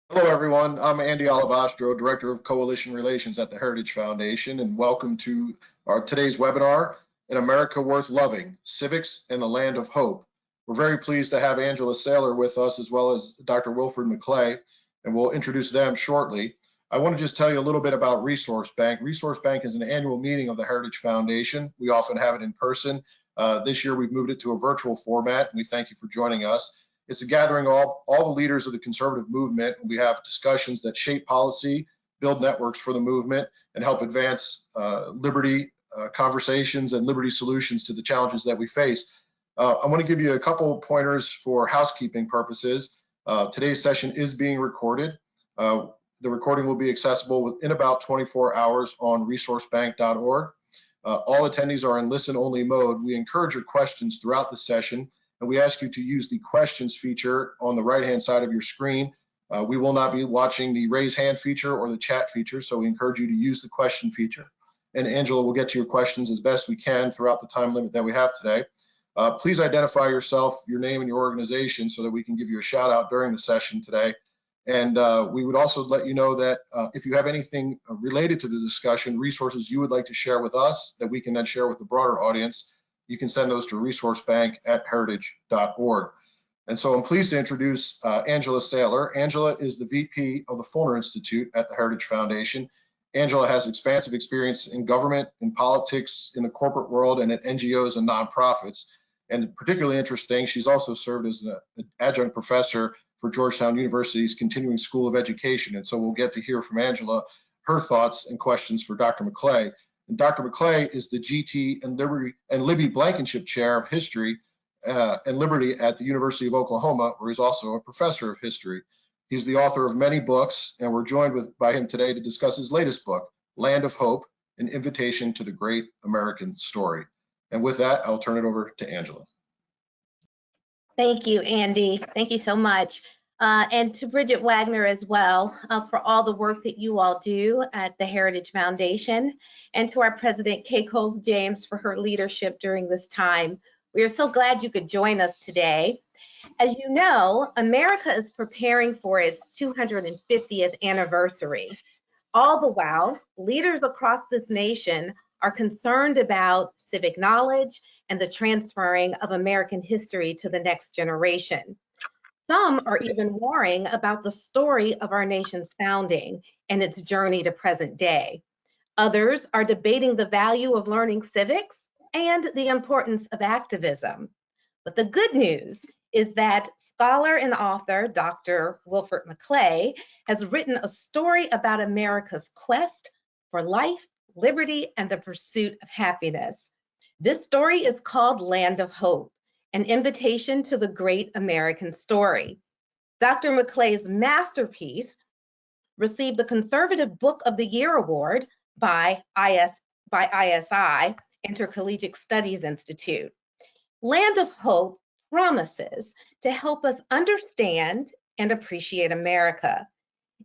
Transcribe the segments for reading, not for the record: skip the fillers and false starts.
Hello, everyone. I'm Andy Olivastro, Director of Coalition Relations at the Heritage Foundation, and welcome to our today's webinar, An America Worth Loving, Civics and the Land of Hope. We're very pleased to have Angela Saylor with us, as well as Dr. Wilfred McClay, and we'll introduce them shortly. I want to just tell you a little bit about Resource Bank. Resource Bank is an annual meeting of the Heritage Foundation. We often have it in person. This year, we've moved it to a virtual format, and we thank you for joining us. It's a gathering of all the leaders of the conservative movement, and we have discussions that shape policy, build networks for the movement, and help advance liberty conversations and liberty solutions to the challenges that we face. I want to give you a couple of pointers for housekeeping purposes. Today's session is being recorded. The recording will be accessible within about 24 hours on resourcebank.org. All attendees are in listen-only mode. We encourage your questions throughout the session, and we ask you to use the questions feature on the right-hand side of your screen. We will not be watching the raise hand feature or the chat feature, so we encourage you to use the question feature. And Angela will get to your questions as best we can throughout the time limit that we have today. Please identify yourself, your name, and your organization so that we can give you a shout out during the session today. And we would also let you know that if you have anything related to the discussion, resources you would like to share with us that we can then share with the broader audience, you can send those to resourcebank@heritage.org. And so I'm pleased to introduce Angela Saylor. Angela is the VP of the Fulner Institute at the Heritage Foundation. Angela has expansive experience in government, in politics, in the corporate world, and at NGOs and nonprofits. And particularly interesting, she's also served as an adjunct professor for Georgetown University's Continuing School of Education. And so we'll get to hear from Angela, her thoughts and questions for Dr. McClay. And Dr. McClay is the GT and Libby Blankenship Chair of History and Liberty at the University of Oklahoma, where he's also a professor of history. He's the author of many books, and we're joined by him today to discuss his latest book, Land of Hope, An Invitation to the Great American Story. And with that, I'll turn it over to Angela. Thank you, Andy. Thank you so much. And to Bridget Wagner as well for all the work that you all do at the Heritage Foundation, and to our President Kay Coles James for her leadership during this time. We are so glad you could join us today. As you know, America is preparing for its 250th anniversary. All the while, leaders across this nation are concerned about civic knowledge and the transferring of American history to the next generation. Some are even worrying about the story of our nation's founding and its journey to present day. Others are debating the value of learning civics and the importance of activism. But the good news is that scholar and author Dr. Wilfred McClay has written a story about America's quest for life, liberty, and the pursuit of happiness. This story is called Land of Hope, an invitation to the great American story. Dr. McClay's masterpiece received the Conservative Book of the Year Award by ISI, Intercollegiate Studies Institute. Land of Hope promises to help us understand and appreciate America.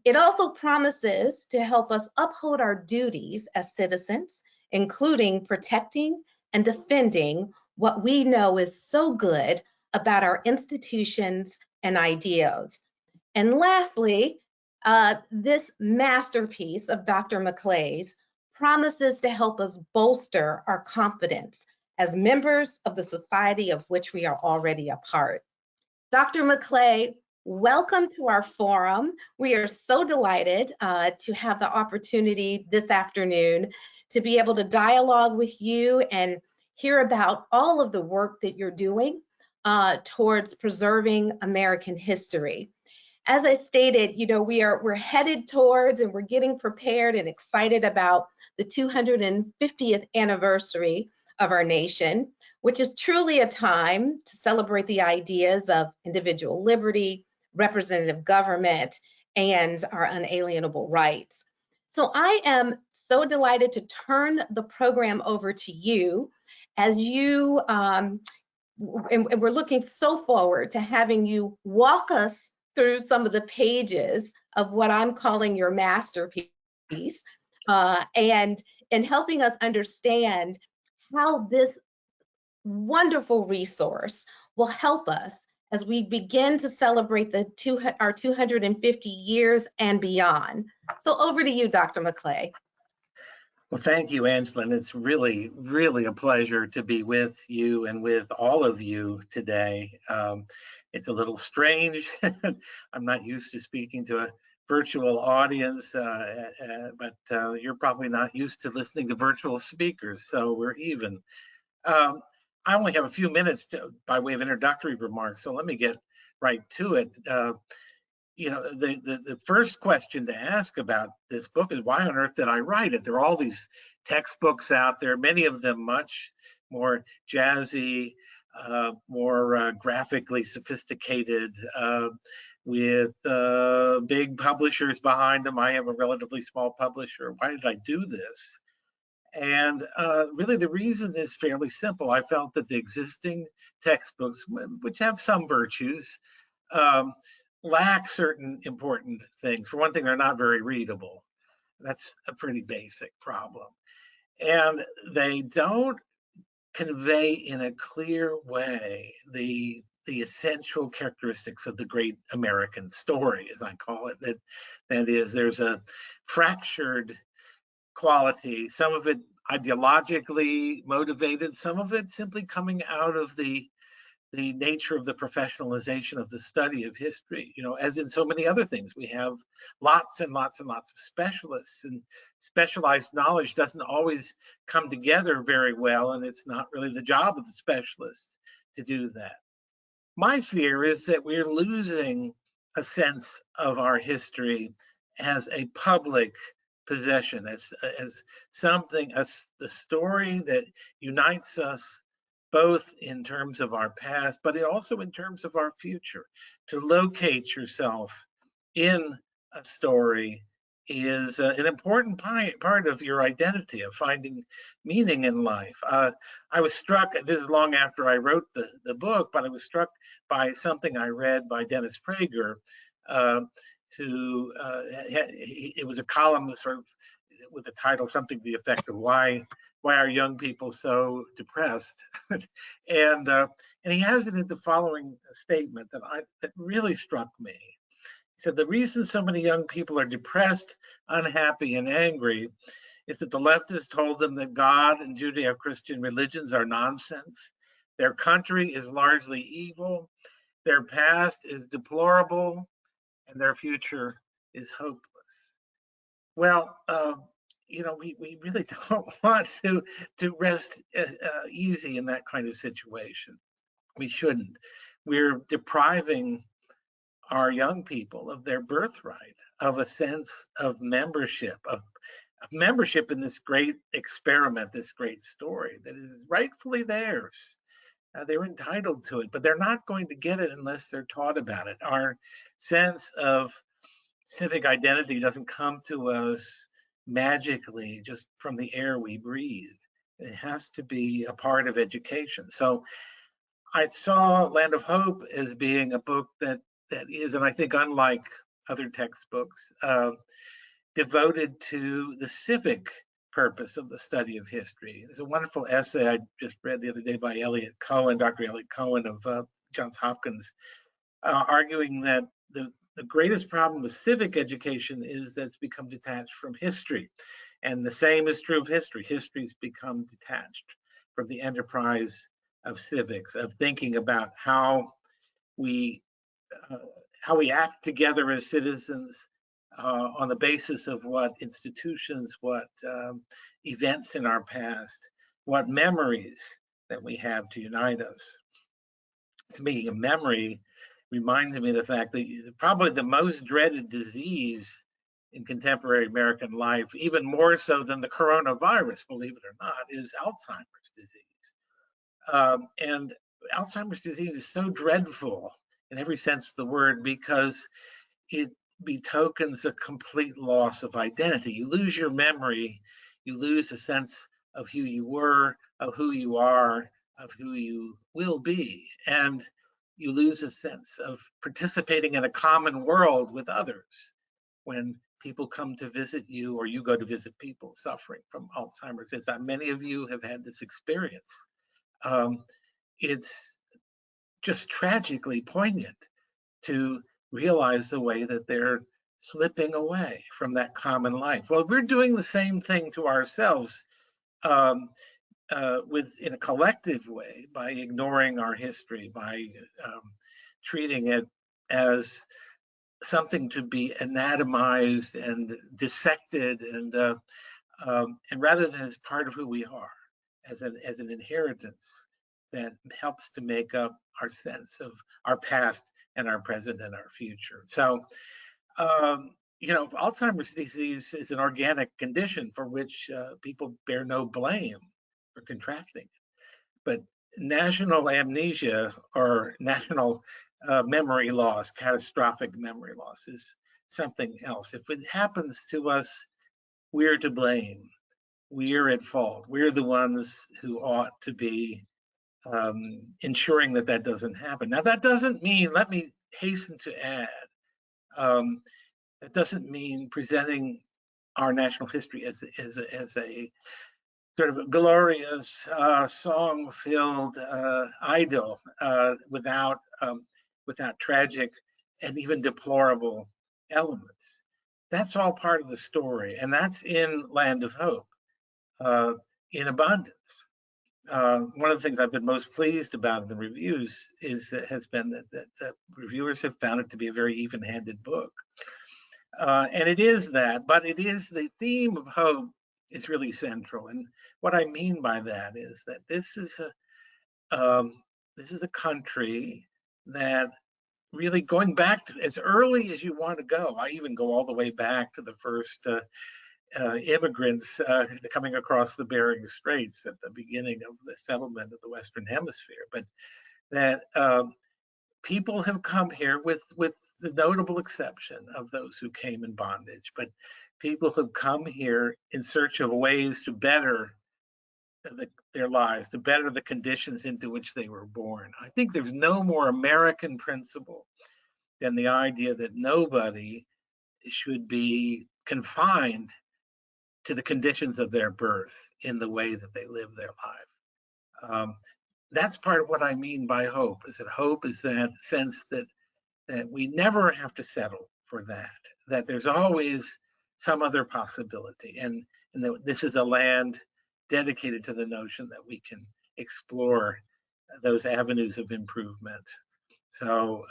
It also promises to help us uphold our duties as citizens, including protecting and defending what we know is so good about our institutions and ideals. And lastly, this masterpiece of Dr. McClay's promises to help us bolster our confidence as members of the society of which we are already a part. Dr. McClay, welcome to our forum. We are so delighted to have the opportunity this afternoon to be able to dialogue with you and hear about all of the work that you're doing towards preserving American history. As I stated, you know, we're headed towards and we're getting prepared and excited about the 250th anniversary of our nation, which is truly a time to celebrate the ideas of individual liberty, representative government, and our unalienable rights. So I am so delighted to turn the program over to you as you, and we're looking so forward to having you walk us through some of the pages of what I'm calling your masterpiece, and helping us understand how this wonderful resource will help us as we begin to celebrate our 250 years and beyond. So over to you, Dr. McClay. Well, thank you, Angela. And it's really, really a pleasure to be with you and with all of you today. It's a little strange. I'm not used to speaking to a virtual audience, but you're probably not used to listening to virtual speakers, so we're even. I only have a few minutes by way of introductory remarks, so let me get right to it. You know, the first question to ask about this book is, why on earth did I write it? There are all these textbooks out there, many of them much more jazzy, more graphically sophisticated, with big publishers behind them. I have a relatively small publisher. Why did I do this? And really the reason is fairly simple. I felt that the existing textbooks, which have some virtues, lack certain important things. For one thing, they're not very readable. That's a pretty basic problem. And they don't convey in a clear way the essential characteristics of the great American story, as I call it. That is, there's a fractured quality, some of it ideologically motivated, some of it simply coming out of the nature of the professionalization of the study of history. You know, as in so many other things, we have lots and lots and lots of specialists, and specialized knowledge doesn't always come together very well, and it's not really the job of the specialists to do that. My fear is that we're losing a sense of our history as a public possession, as something, as the story that unites us both in terms of our past, but also in terms of our future. To locate yourself in a story is an important part of your identity, of finding meaning in life. I was struck, this is long after I wrote the book, but I was struck by something I read by Dennis Prager, who, it was a column sort of with the title something to the effect of why are young people so depressed? and he has it in the following statement that really struck me. He said, the reason so many young people are depressed, unhappy, and angry is that the leftists told them that God and Judeo-Christian religions are nonsense. Their country is largely evil. Their past is deplorable, and their future is hopeless. Well, you know, we really don't want to rest easy in that kind of situation. We shouldn't. We're depriving our young people of their birthright, of a sense of membership, of membership in this great experiment, this great story that is rightfully theirs. They're entitled to it, but they're not going to get it unless they're taught about it. Our sense of civic identity doesn't come to us magically just from the air we breathe. It has to be a part of education. So I saw Land of Hope as being a book that is, and I think unlike other textbooks, devoted to the civic purpose of the study of history. There's a wonderful essay I just read the other day by Elliot Cohen, Dr. Elliot Cohen of Johns Hopkins, arguing that the greatest problem with civic education is that it's become detached from history. And the same is true of history. History's become detached from the enterprise of civics, of thinking about how we act together as citizens on the basis of what institutions, what events in our past, what memories that we have to unite us. Speaking of memory, reminds me of the fact that probably the most dreaded disease in contemporary American life, even more so than the coronavirus, believe it or not, is Alzheimer's disease. And Alzheimer's disease is so dreadful in every sense of the word because it betokens a complete loss of identity. You lose your memory, you lose a sense of who you were, of who you are, of who you will be. And you lose a sense of participating in a common world with others when people come to visit you or you go to visit people suffering from Alzheimer's. As many of you have had this experience. It's just tragically poignant to realize the way that they're slipping away from that common life. Well, we're doing the same thing to ourselves in a collective way by ignoring our history, by treating it as something to be anatomized and dissected, and rather than as part of who we are, as an inheritance that helps to make up our sense of our past and our present and our future. So, Alzheimer's disease is an organic condition for which people bear no blame for contracting. But national amnesia or national memory loss, catastrophic memory loss, is something else. If it happens to us, we're to blame. We're at fault. We're the ones who ought to be ensuring that that doesn't happen. Now, that doesn't mean, let me hasten to add, that doesn't mean presenting our national history as a sort of a glorious song-filled idyll without tragic and even deplorable elements. That's all part of the story, and that's in Land of Hope, in abundance. One of the things I've been most pleased about in the reviews has been that reviewers have found it to be a very even-handed book. And it is that, but it is the theme of hope is really central. And what I mean by that is that this is a country that really, going back to as early as you want to go, I even go all the way back to the first immigrants coming across the Bering Straits at the beginning of the settlement of the Western Hemisphere, but that people have come here with the notable exception of those who came in bondage, but people have come here in search of ways to better their lives, to better the conditions into which they were born. I think there's no more American principle than the idea that nobody should be confined to the conditions of their birth in the way that they live their life. That's part of what I mean by hope, is that hope is that sense that we never have to settle for that there's always some other possibility, and that this is a land dedicated to the notion that we can explore those avenues of improvement. So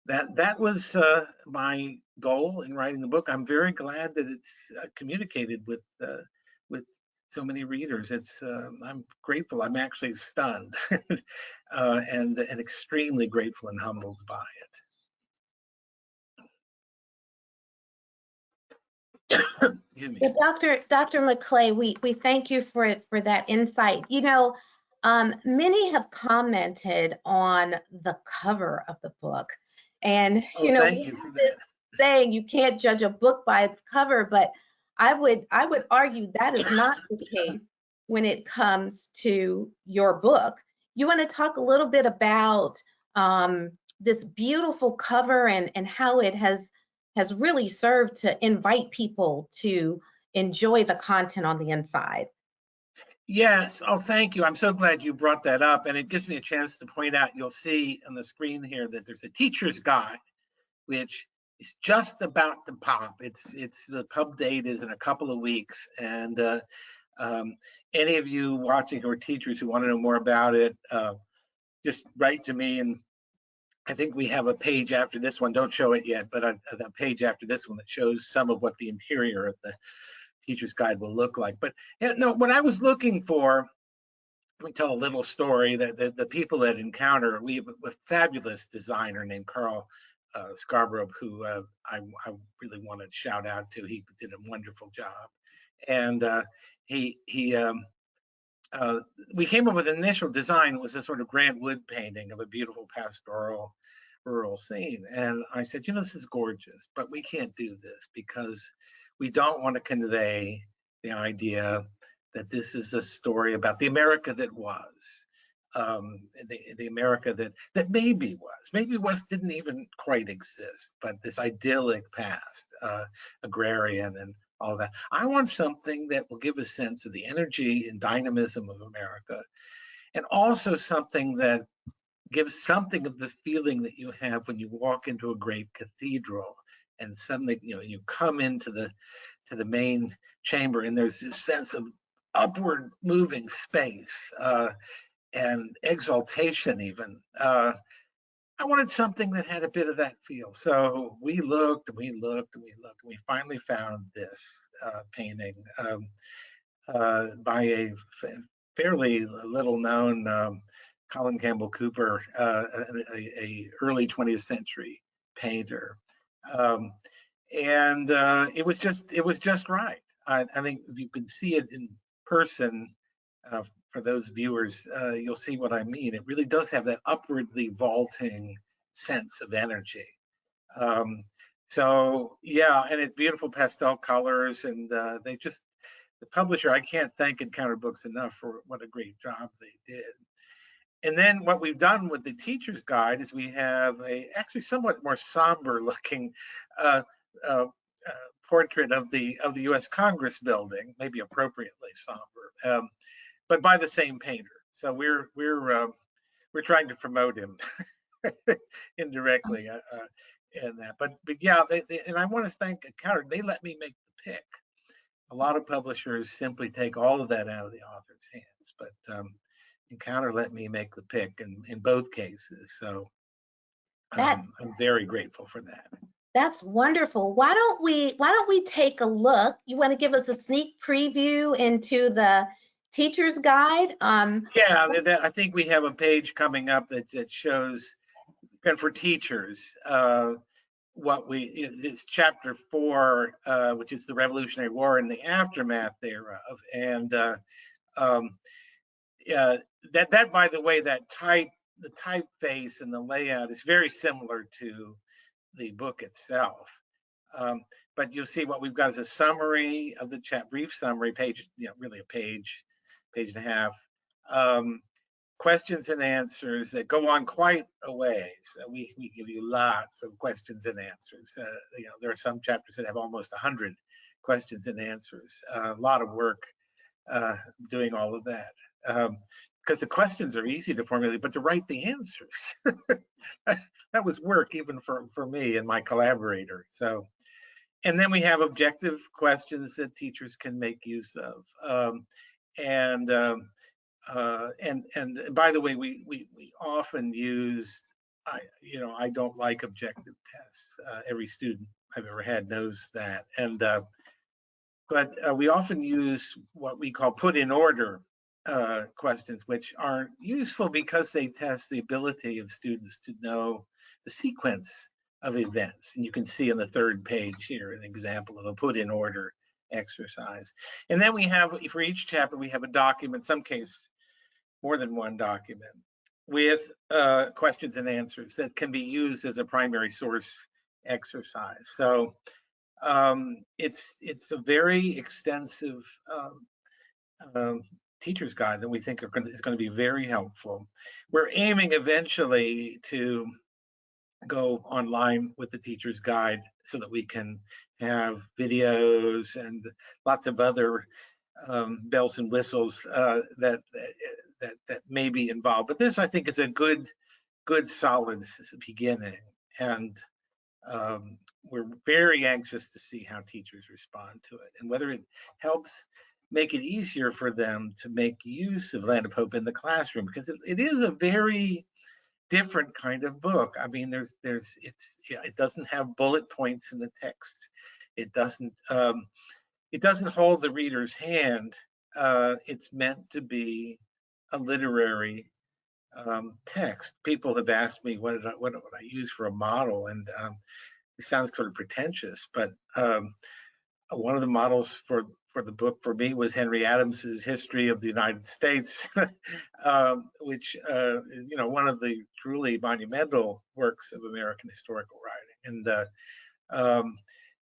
that was my goal in writing the book. I'm very glad that it's communicated with so many readers. I'm grateful. I'm actually stunned and extremely grateful and humbled by it. Excuse me. Well, Dr. McClay, we thank you for that insight. Many have commented on the cover of the book, and Thank you for that. saying you can't judge a book by its cover, but I would argue that is not the case when it comes to your book. You want to talk a little bit about this beautiful cover and how it has really served to invite people to enjoy the content on the inside? Yes. Oh, thank you. I'm so glad you brought that up. And it gives me a chance to point out, you'll see on the screen here that there's a teacher's guide, which is just about to pop. It's the pub date is in a couple of weeks. And any of you watching who are teachers who want to know more about it, just write to me. And I think we have a page after this one. Don't show it yet, but a page after this one that shows some of what the interior of the teacher's guide will look like. But no, what I was looking for, let me tell a little story. That the people that encounter, we have a fabulous designer named Carl Scarborough, who I really want to shout out to. He did a wonderful job, and we came up with an initial design. It was a sort of grand wood painting of a beautiful pastoral rural scene. And I said, this is gorgeous, but we can't do this because we don't want to convey the idea that this is a story about the America that was, the America that maybe didn't even quite exist, but this idyllic past, agrarian and all that. I want something that will give a sense of the energy and dynamism of America, and also something that gives something of the feeling that you have when you walk into a great cathedral, and suddenly, you come into the main chamber, and there's this sense of upward moving space and exaltation even. I wanted something that had a bit of that feel. So we looked and we looked and we looked, and we finally found this painting by a fairly little known Colin Campbell Cooper, a early 20th century painter. And it was just right. I think if you can see it in person, for those viewers, you'll see what I mean. It really does have that upwardly vaulting sense of energy. So yeah, and it's beautiful pastel colors, and the publisher, I can't thank Encounter Books enough for what a great job they did. And then what we've done with the teacher's guide is we have a actually somewhat more somber looking portrait of the U.S. Congress building, maybe appropriately somber, but by the same painter. So we're trying to promote him indirectly in that. But yeah, and I want to thank Encounter. They let me make the pick. A lot of publishers simply take all of that out of the author's hands, but Encounter let me make the pick in both cases. So I'm very grateful for that. That's wonderful. Why don't we take a look? You want to give us a sneak preview into the teacher's guide? Yeah, I think we have a page coming up that shows, and for teachers, it's chapter 4, which is the Revolutionary War and the aftermath thereof. And that, by the way, the typeface and the layout is very similar to the book itself. But you'll see what we've got is a summary of the brief summary page, really a page and a half. Questions and answers that go on quite a ways. We give you lots of questions and answers. There are some chapters that have almost 100 questions and answers. A lot of work doing all of that. Because the questions are easy to formulate, but to write the answers, that was work even for me and my collaborator. So, and then we have objective questions that teachers can make use of. And by the way, we often use, I don't like objective tests. Every student I've ever had knows that. And but we often use what we call put in order questions, which are useful because they test the ability of students to know the sequence of events. And you can see on the third page here an example of a put in order exercise. And then we have, for each chapter, we have a document, some case more than one document, with questions and answers that can be used as a primary source exercise. So it's a very extensive teacher's guide that we think is going to be very helpful. We're aiming eventually to go online with the teacher's guide so that we can have videos and lots of other bells and whistles that may be involved. But this, I think, is a good solid beginning. And we're very anxious to see how teachers respond to it and whether it helps make it easier for them to make use of Land of Hope in the classroom, because it is a very different kind of book. I mean, it doesn't have bullet points in the text. It doesn't hold the reader's hand. It's meant to be a literary text. People have asked me what would I use for a model, and it sounds kind of pretentious, but one of the models for the book for me was Henry Adams's History of the United States, which is one of the truly monumental works of American historical writing. And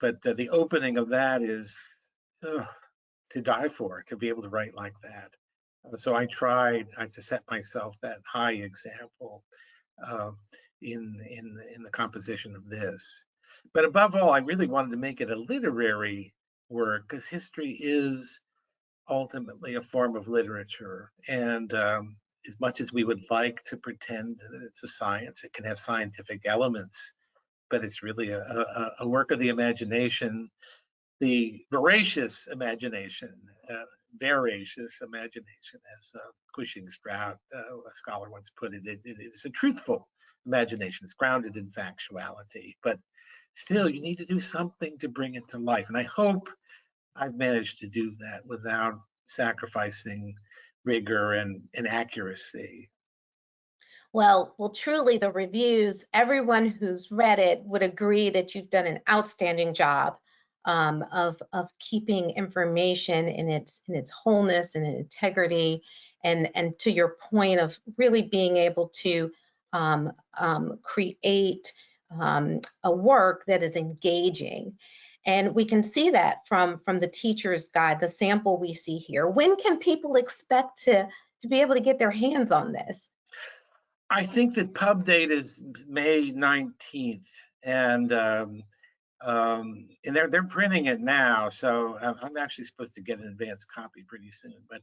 but the opening of that is to die for, to be able to write like that. So I tried to set myself that high example in the composition of this. But above all, I really wanted to make it a literary work, because history is ultimately a form of literature. And as much as we would like to pretend that it's a science, it can have scientific elements, but it's really a work of the imagination, the voracious imagination, veracious imagination, as Cushing Stroud, a scholar, once put it. It's a truthful imagination. It's grounded in factuality, but still, you need to do something to bring it to life. And I hope I've managed to do that without sacrificing rigor and accuracy. Well, truly, the reviews, everyone who's read it would agree that you've done an outstanding job of keeping information in its wholeness and integrity, and to your point of really being able to create a work that is engaging. And we can see that from the teacher's guide, the sample we see here. When can people expect to be able to get their hands on this? I think the pub date is May 19th, and they're printing it now, so I'm actually supposed to get an advance copy pretty soon, but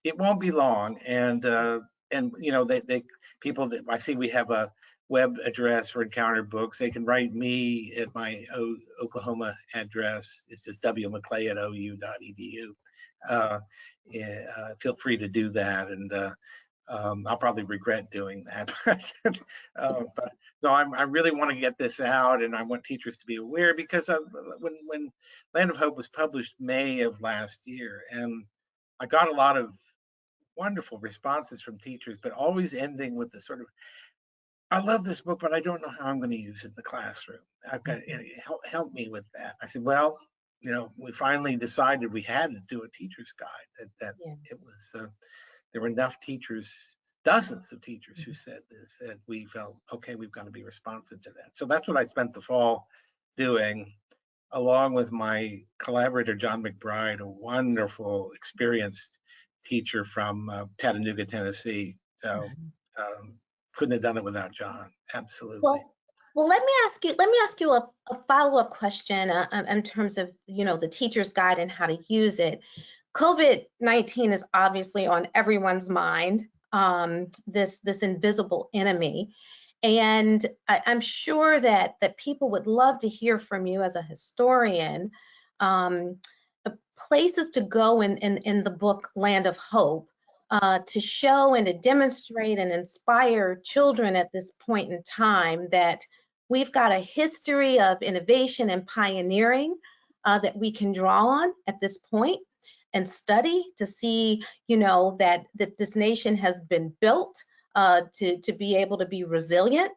it won't be long. And you know, they people that I see, we have a web address for Encounter Books. They can write me at my Oklahoma address. It's just wmcclay@ou.edu. Feel free to do that, and I'll probably regret doing that. But no, I really want to get this out, and I want teachers to be aware, because when Land of Hope was published May of last year, and I got a lot of wonderful responses from teachers, but always ending with the sort of, I love this book, but I don't know how I'm going to use it in the classroom. I've got, help me with that. I said, well, you know, we finally decided we had to do a teacher's guide, that Yeah. it was there were enough teachers, dozens of teachers, who said this, that we felt, okay, we've got to be responsive to that. So that's what I spent the fall doing, along with my collaborator, John McBride, a wonderful, experienced teacher from Chattanooga, Tennessee. So couldn't have done it without John. Absolutely. Well, let me ask you a follow-up question in terms of, you know, the teacher's guide and how to use it. COVID-19 is obviously on everyone's mind, this invisible enemy. And I'm sure that people would love to hear from you as a historian, the places to go in the book Land of Hope, to show and to demonstrate and inspire children at this point in time that we've got a history of innovation and pioneering that we can draw on at this point and study to see, you know, that this nation has been built to be able to be resilient.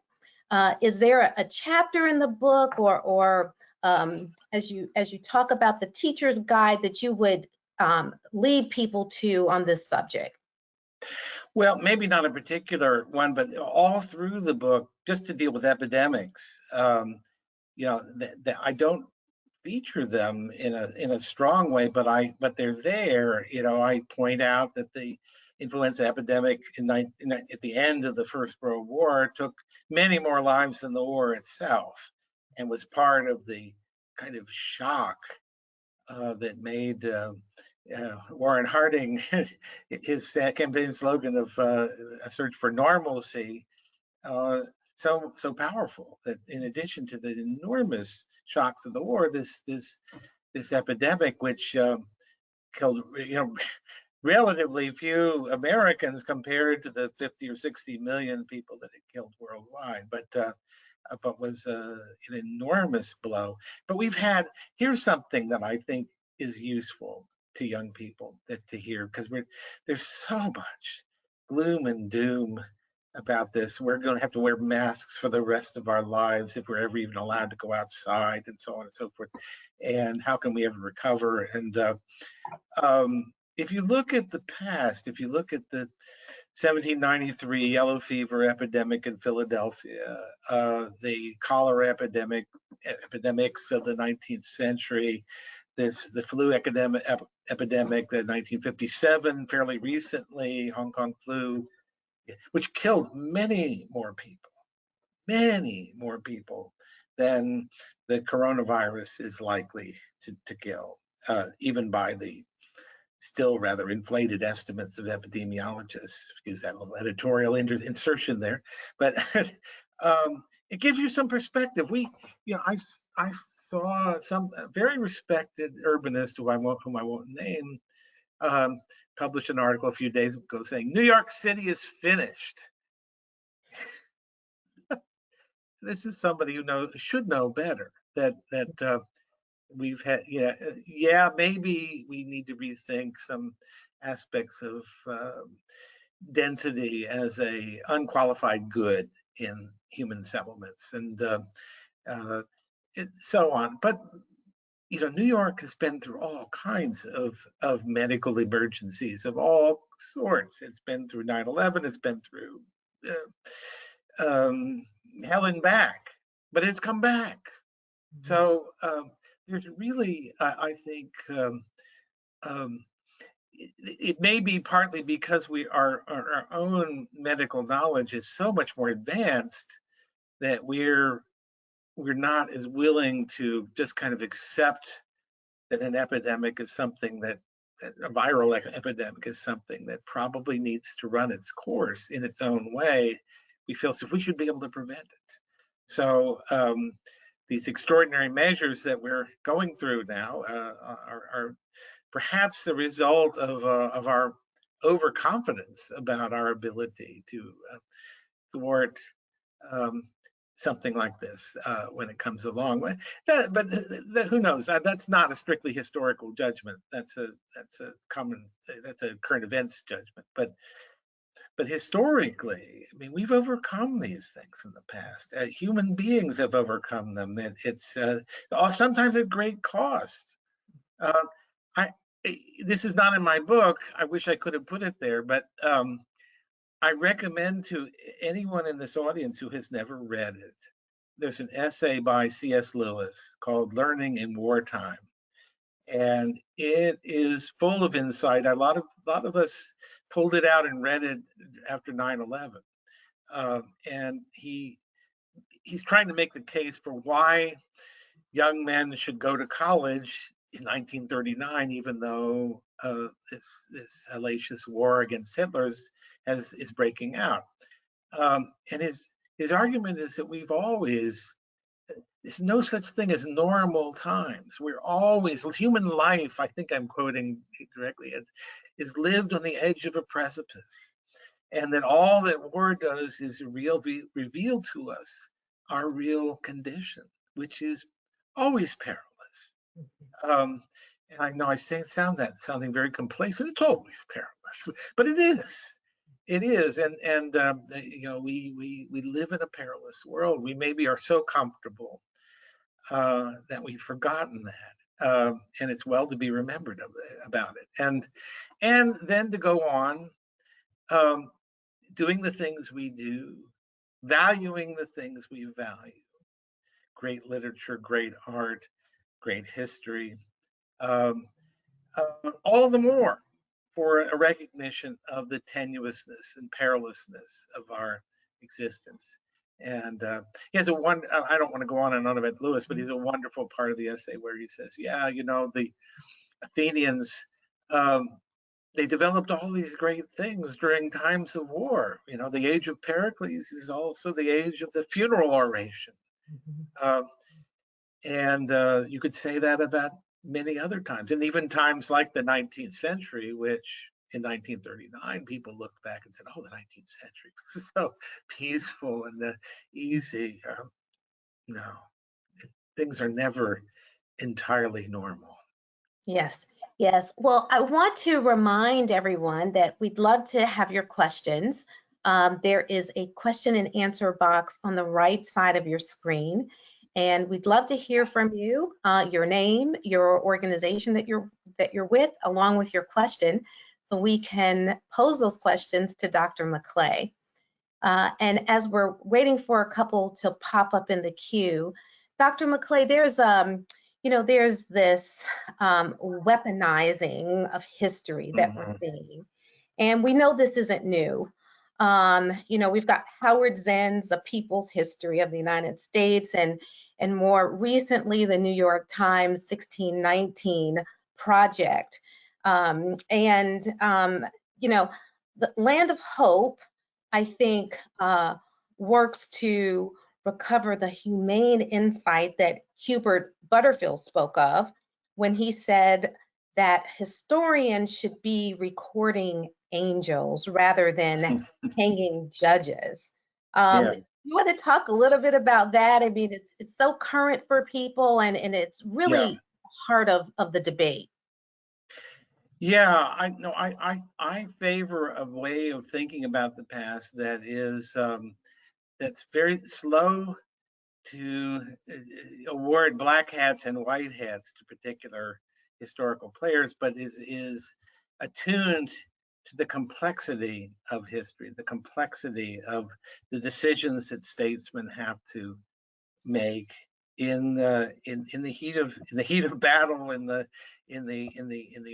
Is there a chapter in the book, or as you talk about the teacher's guide, that you would lead people to on this subject? Well, maybe not a particular one, but all through the book, just to deal with epidemics, you know, I don't feature them in a strong way, but they're there. You know, I point out that the influenza epidemic at the end of the First World War took many more lives than the war itself, and was part of the kind of shock that made Warren Harding, his campaign slogan of a search for normalcy, so powerful, that in addition to the enormous shocks of the war, this epidemic, which killed, you know, relatively few Americans compared to the 50 or 60 million people that it killed worldwide, but was an enormous blow. But here's something that I think is useful to young people to hear, because there's so much gloom and doom about this. We're going to have to wear masks for the rest of our lives if we're ever even allowed to go outside, and so on and so forth. And how can we ever recover? And if you look at the past, if you look at the 1793 yellow fever epidemic in Philadelphia, the cholera epidemics of the 19th century, the flu epidemic, the 1957, fairly recently, Hong Kong flu, which killed many more people than the coronavirus is likely to kill, even by the still rather inflated estimates of epidemiologists. Use that little editorial insertion there, but it gives you some perspective. I saw some very respected urbanist whom I won't name published an article a few days ago saying New York City is finished. This is somebody who should know better. That we've had, maybe we need to rethink some aspects of density as a unqualified good in human settlements, and so on. But New York has been through all kinds of medical emergencies of all sorts. It's been through 9/11. It's been through hell and back, but it's come back. So there's really, I think, it may be partly because our own medical knowledge is so much more advanced that we're not as willing to just kind of accept that an epidemic is something that a viral epidemic is something that probably needs to run its course in its own way. We feel so we should be able to prevent it. So these extraordinary measures that we're going through now are perhaps the result of our overconfidence about our ability to thwart something like this when it comes along. But who knows? That's not a strictly historical judgment. That's a current events judgment. But historically, I mean, we've overcome these things in the past. Human beings have overcome them. It's sometimes at great cost. This is not in my book. I wish I could have put it there, but I recommend to anyone in this audience who has never read it, there's an essay by C.S. Lewis called Learning in Wartime. And it is full of insight. A lot of us pulled it out and read it after 9/11. And he's trying to make the case for why young men should go to college in 1939, even though this hellacious war against Hitler is breaking out. And his argument is that there's no such thing as normal times. We're always, human life, I think I'm quoting directly, is lived on the edge of a precipice. And that all that war does is reveal to us our real condition, which is always perilous. And I know I sounding very complacent. It's always perilous, but it is. It is, and we live in a perilous world. We maybe are so comfortable that we've forgotten that, and it's well to be remembered about it. And then to go on doing the things we do, valuing the things we value, great literature, great art, great history, all the more for a recognition of the tenuousness and perilousness of our existence. And he has I don't want to go on and on about Lewis, but he's a wonderful part of the essay where he says, the Athenians, they developed all these great things during times of war. The age of Pericles is also the age of the funeral oration. And you could say that about many other times, and even times like the 19th century, which in 1939 people looked back and said, "Oh, the 19th century was so peaceful and easy." No, things are never entirely normal. Yes. Well, I want to remind everyone that we'd love to have your questions. There is a question and answer box on the right side of your screen. And we'd love to hear from you, your name, your organization that you're with, along with your question, so we can pose those questions to Dr. McClay. And as we're waiting for a couple to pop up in the queue, Dr. McClay, there's this weaponizing of history that we're seeing, and we know this isn't new. We've got Howard Zinn's A People's History of the United States, and more recently, the New York Times 1619 project. You know, the Land of Hope, I think, works to recover the humane insight that Hubert Butterfield spoke of when he said that historians should be recording angels rather than hanging judges. Yeah. You want to talk a little bit about that? I mean, it's so current for people, and it's Yeah. really heart of the debate. Yeah, I favor a way of thinking about the past that is that's very slow to award black hats and white hats to particular historical players, but is attuned to the complexity of history, the complexity of the decisions that statesmen have to make in the heat of battle, in the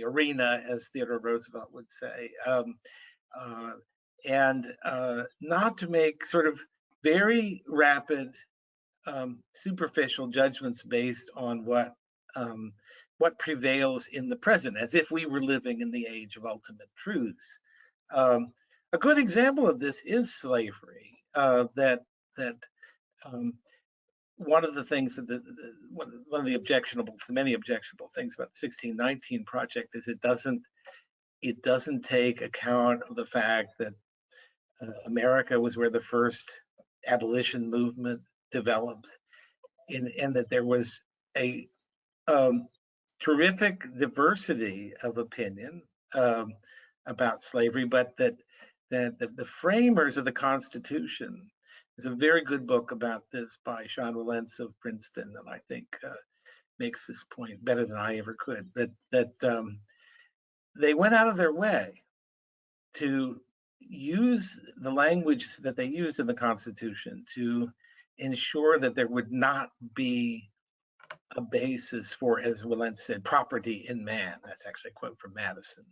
arena, as Theodore Roosevelt would say, and not to make sort of very rapid, superficial judgments based on what prevails in the present, as if we were living in the age of ultimate truths. A good example of this is slavery. One of the things that one of the many objectionable things about the 1619 project is it doesn't take account of the fact that America was where the first abolition movement developed, and that there was a terrific diversity of opinion about slavery, but that the framers of the Constitution, there's a very good book about this by Sean Wilentz of Princeton that I think makes this point better than I ever could. That they went out of their way to use the language that they used in the Constitution to ensure that there would not be a basis for, as Wilentz said, property in man. That's actually a quote from Madison.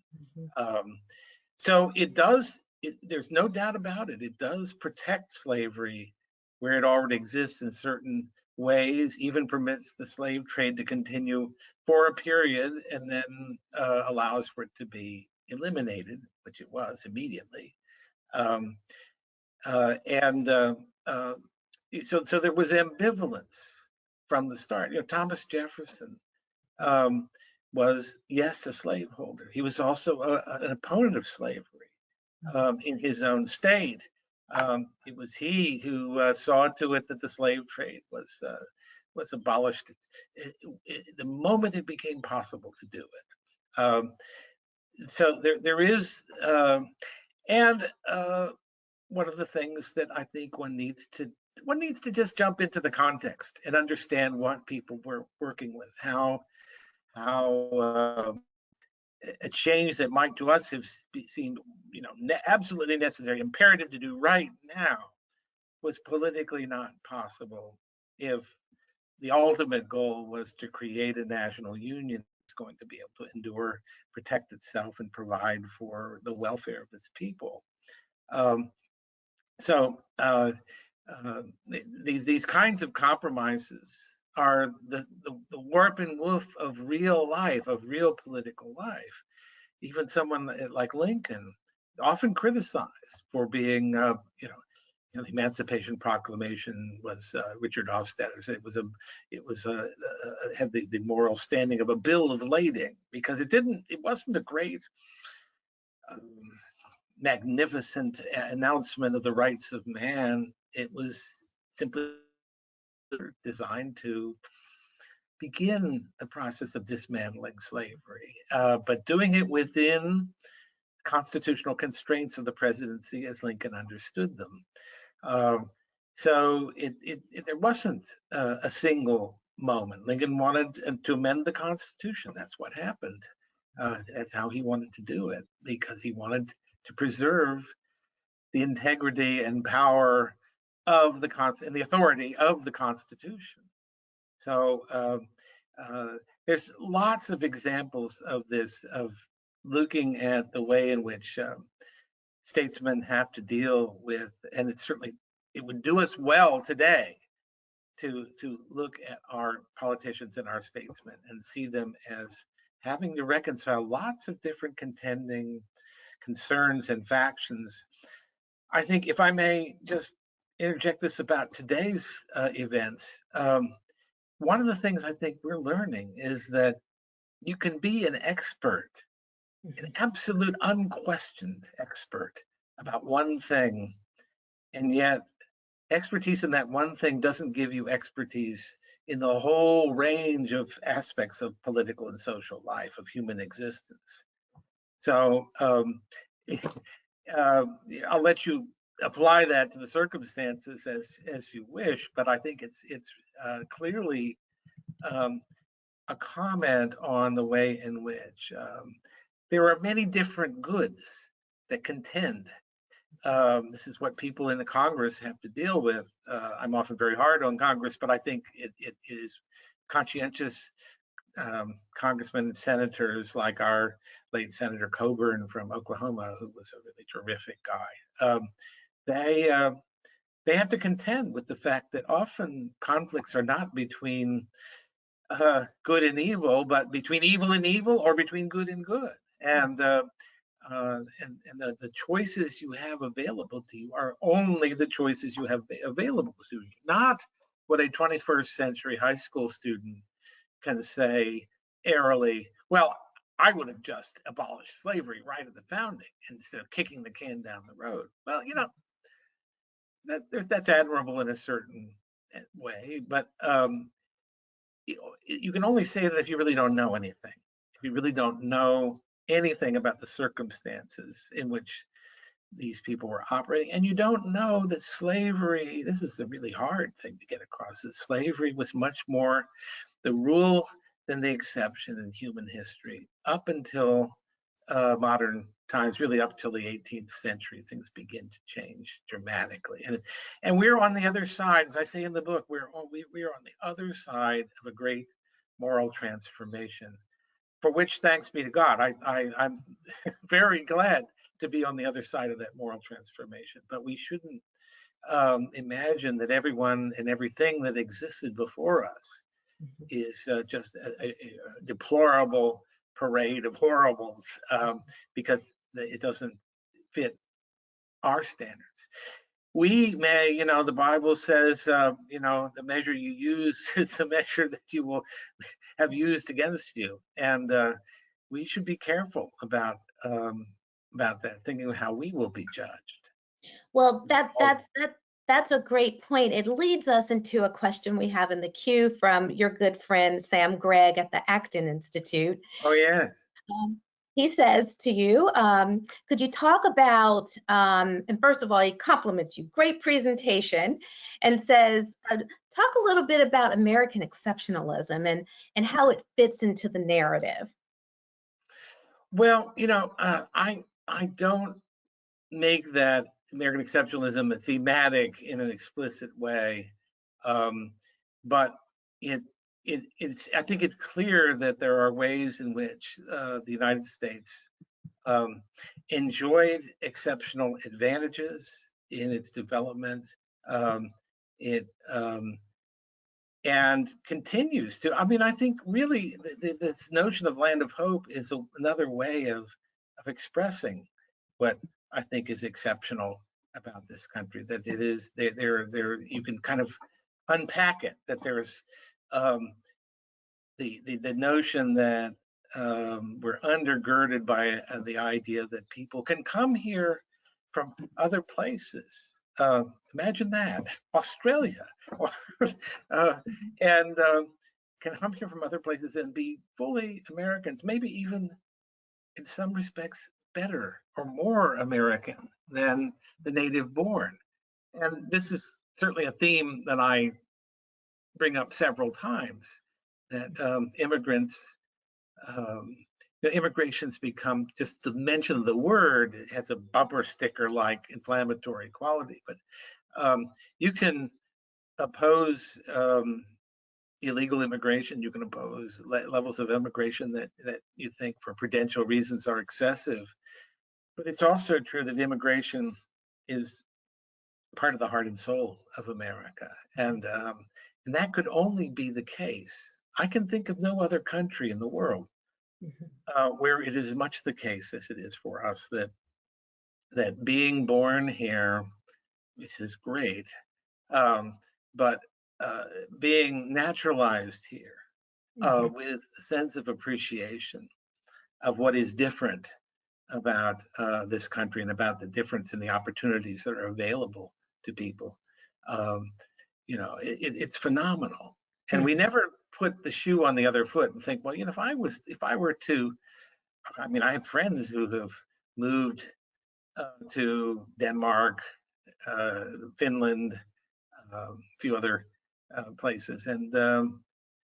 So it does. There's no doubt about it. It does protect slavery where it already exists in certain ways, even permits the slave trade to continue for a period, and then allows for it to be eliminated, which it was immediately. So there was ambivalence from the start. Thomas Jefferson was, yes, a slaveholder. He was also an opponent of slavery in his own state. It was he who saw to it that the slave trade was abolished the moment it became possible to do it. So there is, and one of the things that I think one needs to just jump into the context and understand what people were working with, how a change that might to us have seemed, absolutely necessary, imperative to do right now, was politically not possible if the ultimate goal was to create a national union that's going to be able to endure, protect itself, and provide for the welfare of its people. These kinds of compromises are the warp and woof of real life, of real political life. Even someone like Lincoln, often criticized for being, the Emancipation Proclamation was, Richard Hofstadter said had the moral standing of a bill of lading, because it wasn't a great, magnificent announcement of the rights of man. It was simply designed to begin the process of dismantling slavery, but doing it within constitutional constraints of the presidency as Lincoln understood them. So there wasn't a single moment. Lincoln wanted to amend the Constitution. That's what happened. That's how he wanted to do it, because he wanted to preserve the integrity and power of and the authority of the Constitution. So there's lots of examples of this, of looking at the way in which statesmen have to deal with, and it would do us well today to look at our politicians and our statesmen and see them as having to reconcile lots of different contending concerns and factions. I think, if I may just interject this about today's events, one of the things I think we're learning is that you can be an expert, an absolute unquestioned expert about one thing, and yet expertise in that one thing doesn't give you expertise in the whole range of aspects of political and social life, of human existence. So I'll let you apply that to the circumstances as you wish, but I think it's clearly a comment on the way in which there are many different goods that contend. This is what people in the Congress have to deal with. I'm often very hard on Congress, but I think it is conscientious congressmen and senators like our late Senator Coburn from Oklahoma, who was a really terrific guy. They have to contend with the fact that often conflicts are not between good and evil, but between evil and evil, or between good and good. And the choices you have available to you are only the choices you have available to you, not what a 21st century high school student can say airily, well, I would have just abolished slavery right at the founding instead of kicking the can down the road. Well, you know, that's admirable in a certain way, but you can only say that if you really don't know anything. If you really don't know anything about the circumstances in which these people were operating, and you don't know that slavery, this is a really hard thing to get across, that slavery was much more the rule than the exception in human history up until modern times, really up till the 18th century. Things begin to change dramatically, and we're on the other side, as I say in the book. We are on the other side of a great moral transformation, for which, thanks be to God, I'm very glad to be on the other side of that moral transformation. But we shouldn't imagine that everyone and everything that existed before us is just a deplorable parade of horribles, because it doesn't fit our standards. We may, you know, the Bible says, you know, the measure you use is the measure that you will have used against you, and we should be careful about that, thinking of how we will be judged. Well, that's a great point. It leads us into a question we have in the queue from your good friend Sam Gregg at the Acton Institute. Oh, yes. He says to you, could you talk about, and first of all, he compliments you, great presentation, and says, talk a little bit about American exceptionalism and how it fits into the narrative. Well, you know, I don't make that American exceptionalism a thematic in an explicit way, but it's I think it's clear that there are ways in which the United States enjoyed exceptional advantages in its development. And continues to. I mean, I think really this notion of land of hope is another way of expressing what I think is exceptional about this country. That it is there. You can kind of unpack it. That there's the notion that we're undergirded by the idea that people can come here from other places. Imagine that, Australia, and can come here from other places and be fully Americans, maybe even in some respects better or more American than the native born. And this is certainly a theme that I bring up several times, that immigration's become, just the mention of the word, it has a bumper sticker like inflammatory quality. But you can oppose illegal immigration, you can oppose levels of immigration that you think for prudential reasons are excessive. But it's also true that immigration is part of the heart and soul of America. And that could only be the case. I can think of no other country in the world where it is much the case, as it is for us, that being born here, this is great, but being naturalized here with a sense of appreciation of what is different about this country and about the difference in the opportunities that are available to people. You know, it's phenomenal. And we never put the shoe on the other foot and think, well, you know, if I were to, I mean, I have friends who have moved to Denmark, Finland, a few other places, and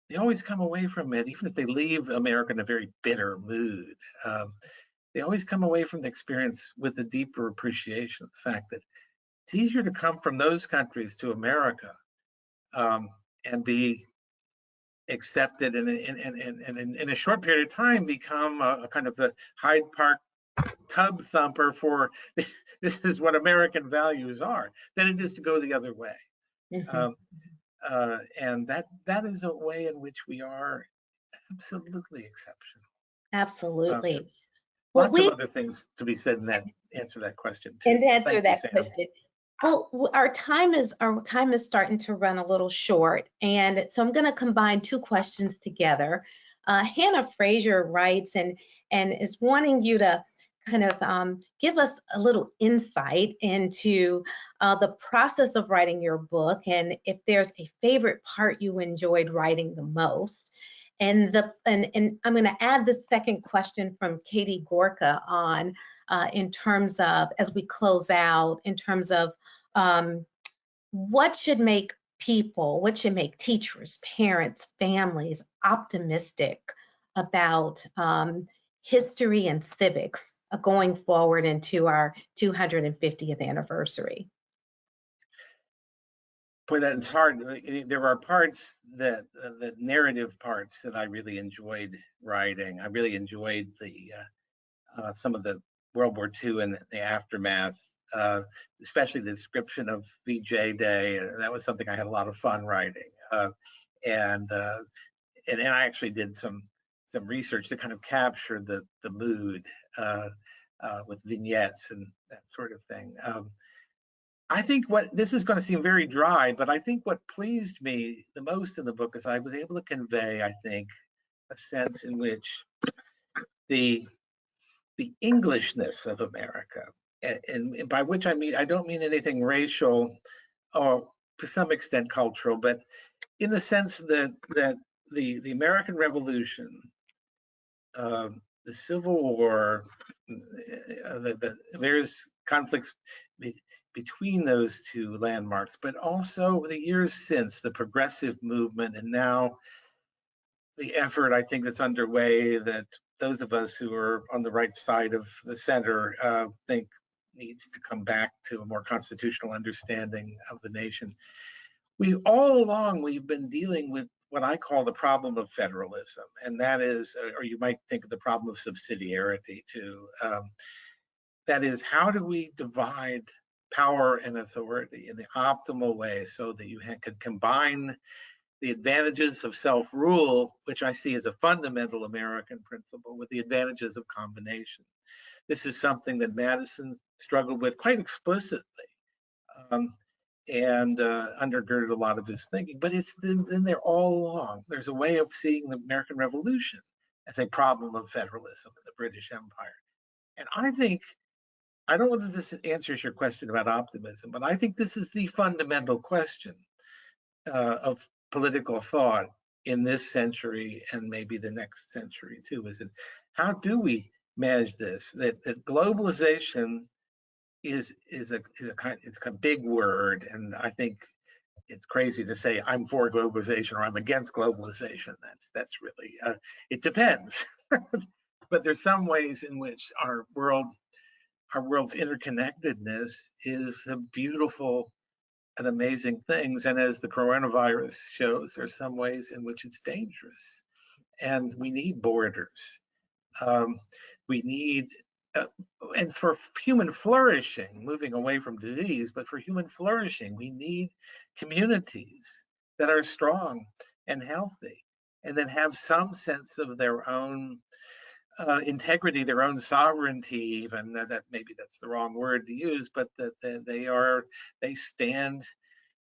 they always come away from it, even if they leave America in a very bitter mood. They always come away from the experience with a deeper appreciation of the fact that it's easier to come from those countries to America and be accepted, and in a short period of time become a kind of the Hyde Park tub thumper for this is what American values are, than it is to go the other way. And that is a way in which we are absolutely exceptional. Absolutely. Lots of other things to be said in that answer that question too. And answer Thank that you, Sam. question. Well, our time is starting to run a little short, and so I'm going to combine two questions together. Hannah Fraser writes and is wanting you to kind of give us a little insight into the process of writing your book, and if there's a favorite part you enjoyed writing the most. And I'm going to add the second question from Katie Gorka on in terms of, as we close out, in terms of what should make teachers, parents, families optimistic about history and civics going forward into our 250th anniversary. Boy, that's hard. There are parts the narrative parts that I really enjoyed writing. I really enjoyed the some of the World War II and the aftermath, especially the description of VJ Day. That was something I had a lot of fun writing, and I actually did some research to kind of capture the mood with vignettes and that sort of thing. I think this is going to seem very dry, but I think what pleased me the most in the book is I was able to convey, I think, a sense in which the Englishness of America, and by which I don't mean anything racial or to some extent cultural, but in the sense that the American Revolution, the Civil War, the various conflicts between those two landmarks, but also the years since, the progressive movement, and now the effort I think that's underway that those of us who are on the right side of the center think needs to come back to a more constitutional understanding of the nation. All along we've been dealing with what I call the problem of federalism, and that is, or you might think of the problem of subsidiarity too. That is, how do we divide power and authority in the optimal way so that you could combine the advantages of self-rule, which I see as a fundamental American principle, with the advantages of combination. This is something that Madison struggled with quite explicitly and undergirded a lot of his thinking, but it's been there all along. There's a way of seeing the American Revolution as a problem of federalism in the British Empire. And I don't know whether this answers your question about optimism, but I think this is the fundamental question of political thought in this century and maybe the next century too. Is it, how do we manage this? That globalization is a big word, and I think it's crazy to say I'm for globalization or I'm against globalization. That's really it depends. But there's some ways in which our world's interconnectedness is a beautiful and amazing things. And as the coronavirus shows, there's some ways in which it's dangerous. And we need borders. We need, and for human flourishing, moving away from disease, but for human flourishing, we need communities that are strong and healthy and that have some sense of their own integrity, their own sovereignty, even that maybe that's the wrong word to use, but that they stand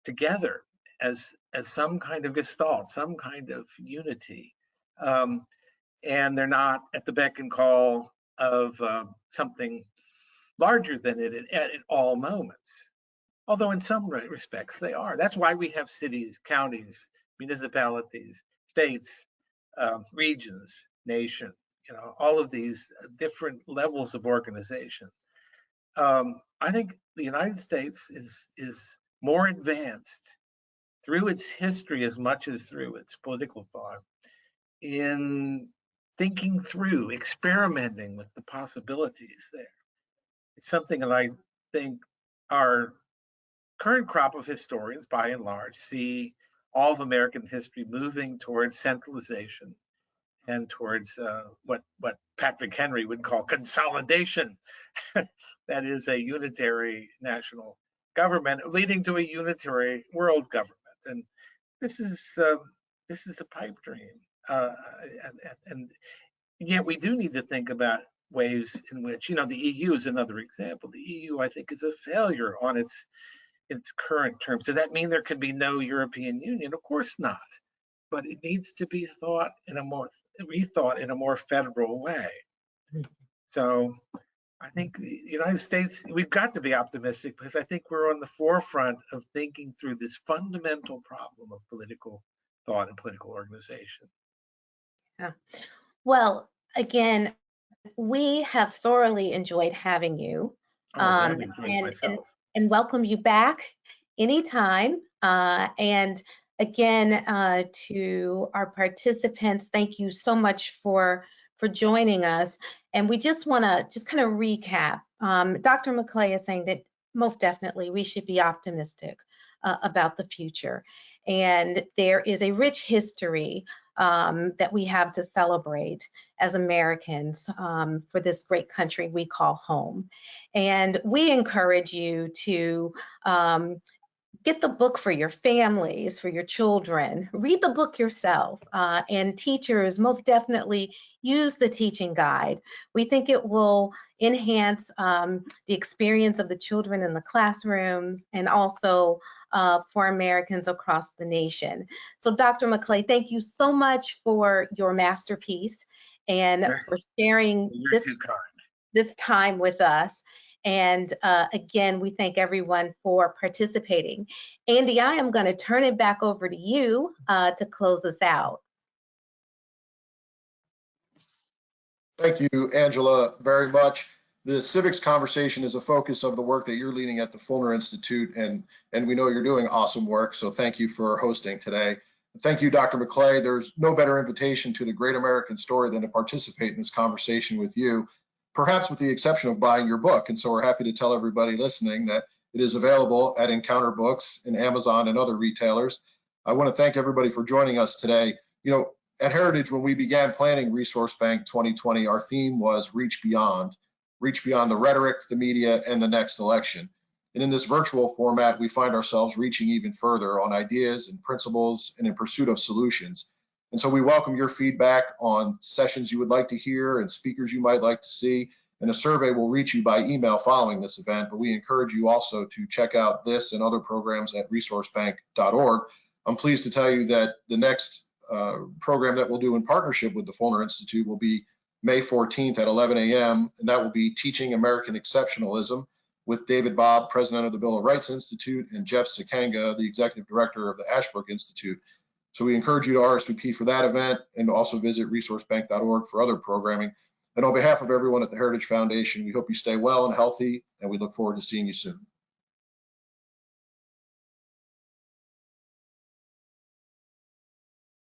together as some kind of gestalt, some kind of unity, and they're not at the beck and call of something larger than it at all moments. Although in some respects they are. That's why we have cities, counties, municipalities, states, regions, nation. You know, all of these different levels of organization. I think the United States is more advanced through its history as much as through its political thought in thinking through, experimenting with the possibilities there. It's something that I think our current crop of historians, by and large, see all of American history moving towards centralization and towards what Patrick Henry would call consolidation. That is a unitary national government leading to a unitary world government. And this is a pipe dream. And yet we do need to think about ways in which, you know, the EU is another example. The EU, I think, is a failure on its current terms. Does that mean there can be no European Union? Of course not. But it needs to be rethought in a more federal way. So I think the United States, we've got to be optimistic because I think we're on the forefront of thinking through this fundamental problem of political thought and political organization. Yeah. Well, again, we have thoroughly enjoyed having you, and welcome you back anytime. And again, to our participants, thank you so much for joining us. And we just want to kind of recap. Dr. McClay is saying that most definitely we should be optimistic about the future. And there is a rich history that we have to celebrate as Americans for this great country we call home. And we encourage you to get the book for your families, for your children. Read the book yourself. And teachers, most definitely use the teaching guide. We think it will enhance the experience of the children in the classrooms and also for Americans across the nation. So Dr. McClay, thank you so much for your masterpiece and for sharing this time with us. And again, we thank everyone for participating. Andy, I am going to turn it back over to you to close us out. Thank you, Angela, very much. The civics conversation is a focus of the work that you're leading at the Fulner Institute, and we know you're doing awesome work, so thank you for hosting today. Thank you, Dr. McClay. There's no better invitation to the great American story than to participate in this conversation with you, perhaps with the exception of buying your book. And so we're happy to tell everybody listening that it is available at Encounter Books and Amazon and other retailers. I want to thank everybody for joining us today. You know, at Heritage, when we began planning Resource Bank 2020, our theme was reach beyond the rhetoric, the media, and the next election. And in this virtual format, we find ourselves reaching even further on ideas and principles and in pursuit of solutions. And so we welcome your feedback on sessions you would like to hear and speakers you might like to see. And a survey will reach you by email following this event, but we encourage you also to check out this and other programs at resourcebank.org. I'm pleased to tell you that the next program that we'll do in partnership with the Fulner Institute will be May 14th at 11 a.m. And that will be Teaching American Exceptionalism with David Bobb, president of the Bill of Rights Institute, and Jeff Sikanga, the executive director of the Ashbrook Institute. So we encourage you to RSVP for that event and also visit resourcebank.org for other programming. And on behalf of everyone at the Heritage Foundation, we hope you stay well and healthy, and we look forward to seeing you soon.